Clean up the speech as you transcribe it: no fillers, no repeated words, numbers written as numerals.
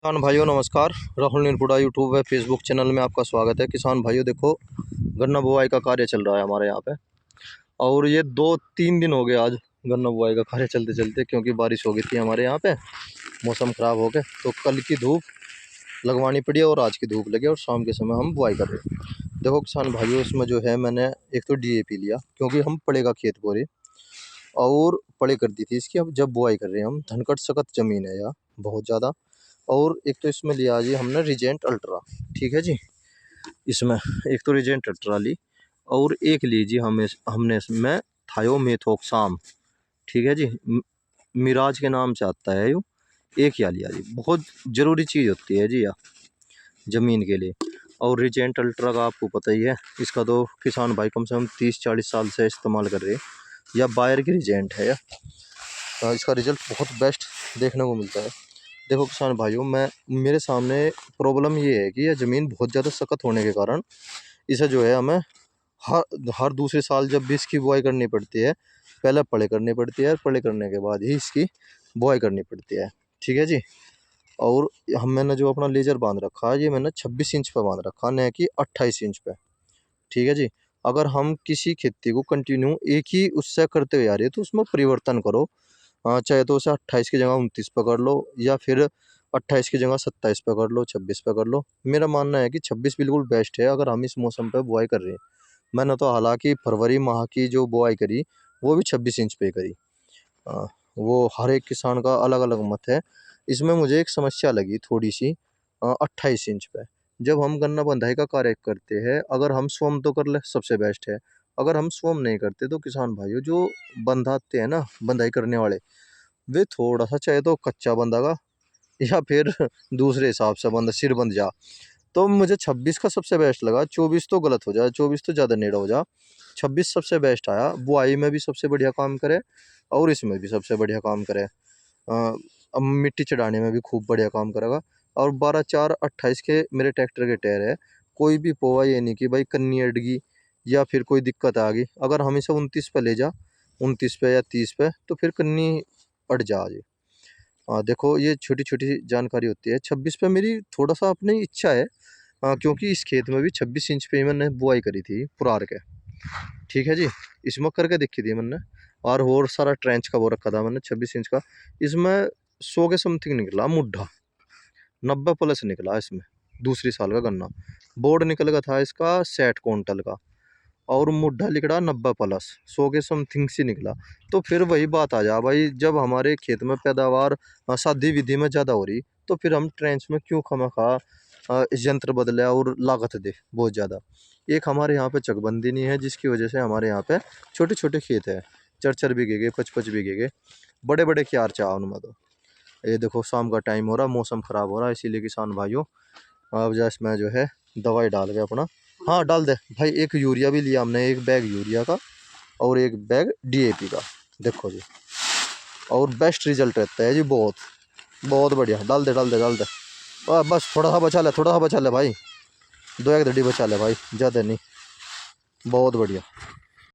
किसान भाइयों नमस्कार। राहुल निर्पुड़ा यूट्यूब व फेसबुक चैनल में आपका स्वागत है। किसान भाइयों देखो, गन्ना बुआई का कार्य चल रहा है हमारे यहाँ पे और ये 2-3 दिन हो गए आज गन्ना बुआई का कार्य चलते चलते, क्योंकि बारिश हो गई थी हमारे यहाँ पे, मौसम ख़राब हो गए तो कल की धूप लगवानी पड़ी और आज की धूप लगी और शाम के समय हम बुआई कर रहे हैं। देखो किसान भाइयों, इसमें जो है मैंने एक तो DAP लिया क्योंकि हम पड़ेगा खेत बोरे और पड़े कर दी थी इसकी। अब जब बुआई कर रहे हैं हम, धनकट सख्त ज़मीन है यहाँ बहुत ज़्यादा। और एक तो इसमें लिया जी हमने रिजेंट अल्ट्रा, ठीक है जी। इसमें एक तो रिजेंट अल्ट्रा ली और एक ली जी हमने इसमें थायोमेथोक्साम, ठीक है जी। मिराज के नाम से आता है यो। एक या लिया जी, बहुत ज़रूरी चीज़ होती है जी यह ज़मीन के लिए। और रिजेंट अल्ट्रा का आपको पता ही है, इसका तो किसान भाई कम से कम 30-40 साल से इस्तेमाल कर रहे हैं। या बायर की रिजेंट है इसका रिजल्ट बहुत बेस्ट देखने को मिलता है। देखो किसान भाइयों, मेरे सामने प्रॉब्लम ये है कि यह ज़मीन बहुत ज़्यादा सख्त होने के कारण इसे जो है हमें हर हर दूसरे साल जब भी इसकी बुआई करनी पड़ती है, पहले पड़े करनी पड़ती है और पड़े करने के बाद ही इसकी बुआई करनी पड़ती है, ठीक है जी। और मैंने जो अपना लेजर बांध रखा है, ये मैंने 26 इंच पे बांध रखा, न कि 28 इंच पे, ठीक है जी। अगर हम किसी खेती को कंटिन्यू एक ही उससे करते हुए आ रहे हैं तो उसमें परिवर्तन करो। चाहे तो उसे 28 की जगह 29 पे कर लो, या फिर 28 की जगह 27 पे कर लो, 26 पे कर लो। मेरा मानना है कि 26 बिल्कुल बेस्ट है अगर हम इस मौसम पे बुआई कर रहे हैं। मैंने तो हालांकि फरवरी माह की जो बुआई करी वो भी 26 इंच पे करी। अ, वो हर एक किसान का अलग अलग मत है। इसमें मुझे एक समस्या लगी थोड़ी सी 28 इंच पे। जब हम गन्ना बंधाई का कार्य करते हैं, अगर हम स्वम तो कर ले सबसे बेस्ट है। अगर हम स्वम नहीं करते तो किसान भाइयों जो बंधाते हैं ना, बंधाई करने वाले, वे थोड़ा सा चाहे तो कच्चा बंधा या फिर दूसरे हिसाब से बंदा सिर बंध जा। तो मुझे 26 का सबसे बेस्ट लगा। 24 तो गलत हो जाए, 24 तो ज़्यादा नेड़ा हो जा, 26 सबसे बेस्ट आया। बुआई में भी सबसे बढ़िया काम करे और इसमें भी सबसे बढ़िया काम करे। अब मिट्टी चढ़ाने में भी खूब बढ़िया काम करेगा। और 12-4-28 के मेरे ट्रैक्टर के टायर है। कोई भी पोवा ये नहीं कि भाई कन्नी अड़ गई या फिर कोई दिक्कत आ गई। अगर हम इसे 29 पे ले जा, 29 पे या 30 पे, तो फिर कन्नी अड़ जा जी। देखो ये छोटी छोटी जानकारी होती है। 26 पे मेरी थोड़ा सा अपनी इच्छा है, क्योंकि इस खेत में भी 26 इंच पे ही मैंने बुआई करी थी पुरार के, ठीक है जी। इसमें करके देखी थी मैंने और सारा ट्रेंच का वो रखा था मैंने 26 इंच का। इसमें 100 के समथिंग निकला मुड्ढा, 90 प्लस निकला इसमें। दूसरी साल का गन्ना बोर्ड निकल गया था इसका 60 क्विंटल का और मुड्ढा लिखड़ा 90 प्लस, 100 के समथिंग से निकला। तो फिर वही बात आ जा भाई, जब हमारे खेत में पैदावार सादी विधि में ज़्यादा हो रही तो फिर हम ट्रेंच में क्यों खामखा यंत्र बदले और लागत दे बहुत ज़्यादा। एक हमारे यहाँ पे चकबंदी नहीं है जिसकी वजह से हमारे यहाँ पे छोटे छोटे खेत है, 4-4 बीघे के, 5-5 बीघे के। बड़े बड़े क्यार चाह उनमें तो। ये देखो शाम का टाइम हो रहा, मौसम ख़राब हो रहा है, इसीलिए किसान भाइयों अब जैसे मैं जो है दवाई डाल के अपना, हाँ डाल दे भाई। एक यूरिया भी लिया हमने, एक बैग यूरिया का और एक बैग DAP का, देखो जी। और बेस्ट रिजल्ट रहता है जी, बहुत बहुत बढ़िया। डाल दे डाल दे डाल दे। बस थोड़ा सा बचा ले, थोड़ा सा बचा ले भाई, 2-1 धड़ी बचा ले भाई, ज़्यादा नहीं, बहुत बढ़िया।